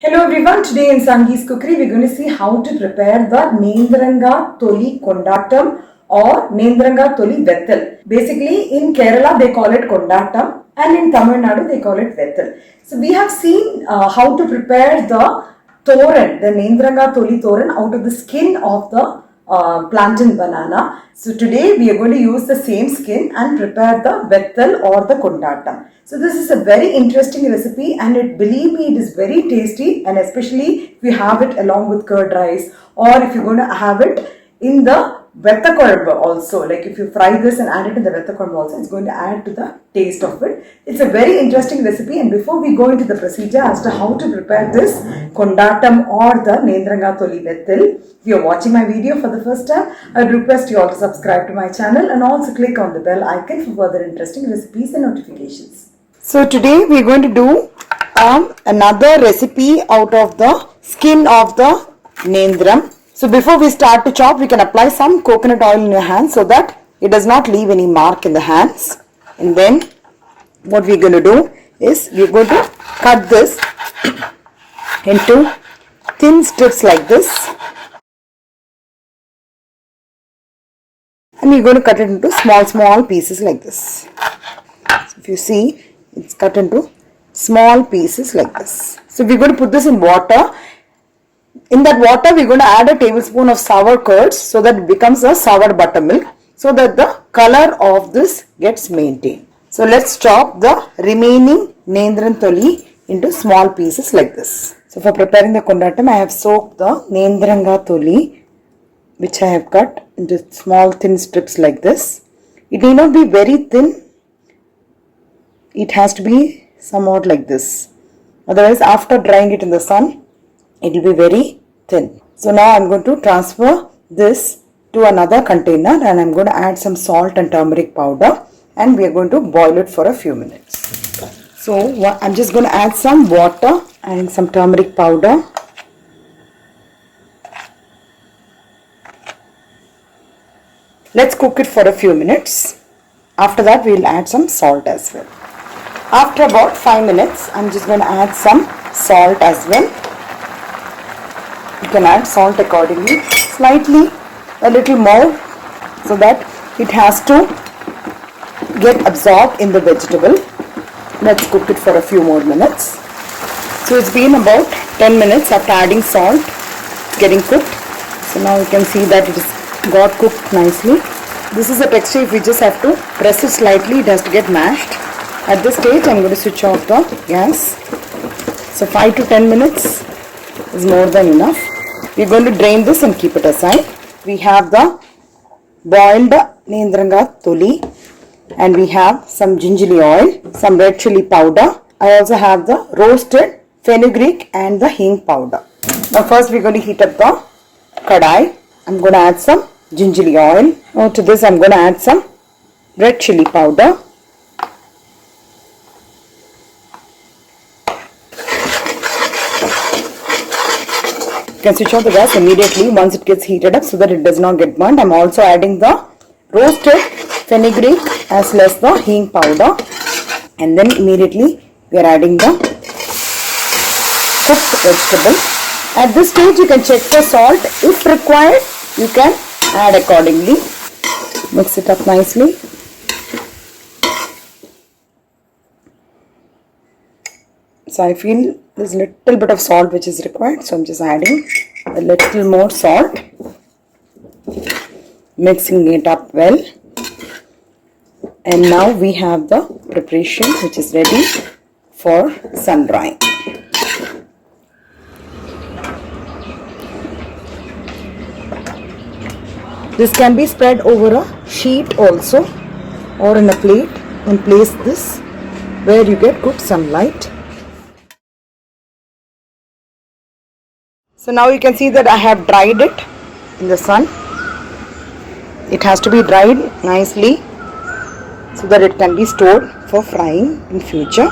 Hello everyone, today in Sangi's Cookery we're going to see how to prepare the Nendran Kaai Tholi Kondatam or Nendran Kaai Tholi Vathal. Basically in Kerala they call it Kondatam and in Tamil Nadu they call it Vathal. So we have seen how to prepare the Thoran, the Nendran Kaai Tholi Thoran out of the skin of the plantain banana. So today we are going to use the same skin and prepare the Vathal or the Kondatam. So this is a very interesting recipe and believe me, it is very tasty, and especially if you have it along with curd rice or if you're going to have it in the vatha also, like if you fry this and add it in the vatha also, it's going to add to the taste of it. It's a very interesting recipe, and before we go into the procedure as to how to prepare this Kondatam or the Nendran Kaai Tholi Vathal, if you're watching my video for the first time, I would request you all to subscribe to my channel and also click on the bell icon for further interesting recipes and notifications. So today we are going to do another recipe out of the skin of the Nendram. So before we start to chop, we can apply some coconut oil in your hands so that it does not leave any mark in the hands. And then what we are going to do is we are going to cut this into thin strips like this. And we are going to cut it into small pieces like this. So if you see, it's cut into small pieces like this. So we're going to put this in water. In that water, we're going to add a tablespoon of sour curds so that it becomes a sour buttermilk, so that the color of this gets maintained. So let's chop the remaining Nendran Tholi into small pieces like this. So for preparing the Kondatam, I have soaked the Nendran Kaai Tholi, which I have cut into small thin strips like this. It need not be very thin. It has to be somewhat like this. Otherwise, after drying it in the sun, it will be very thin. So now I am going to transfer this to another container and I am going to add some salt and turmeric powder, and we are going to boil it for a few minutes. So I am just going to add some water and some turmeric powder. Let's cook it for a few minutes. After that, we will add some salt as well. After about 5 minutes, I'm just going to add some salt as well. You can add salt accordingly, slightly, a little more, so that it has to get absorbed in the vegetable. Let's cook it for a few more minutes. So it's been about 10 minutes after adding salt, it's getting cooked. So now you can see that it has got cooked nicely. This is a texture. If we just have to press it slightly, it has to get mashed. At this stage, I'm going to switch off the gas. So 5 to 10 minutes is more than enough. We're going to drain this and keep it aside. We have the boiled Nendran Kaai Tholi, and we have some gingelli oil, some red chilli powder. I also have the roasted fenugreek and the hing powder. Now first we're going to heat up the kadai. I'm going to add some gingelli oil. Now to this I'm going to add some red chilli powder. You can switch off the gas immediately once it gets heated up so that it does not get burnt. I am also adding the roasted fenugreek as well as the hing powder, and then immediately we are adding the cooked vegetable. At this stage you can check the salt. If required, you can add accordingly. Mix it up nicely. So I feel there's a little bit of salt which is required, so I'm just adding a little more salt, mixing it up well, and now we have the preparation which is ready for sun drying. This can be spread over a sheet also or in a plate, and place this where you get good sunlight. So now you can see that I have dried it in the sun. It has to be dried nicely so that it can be stored for frying in future.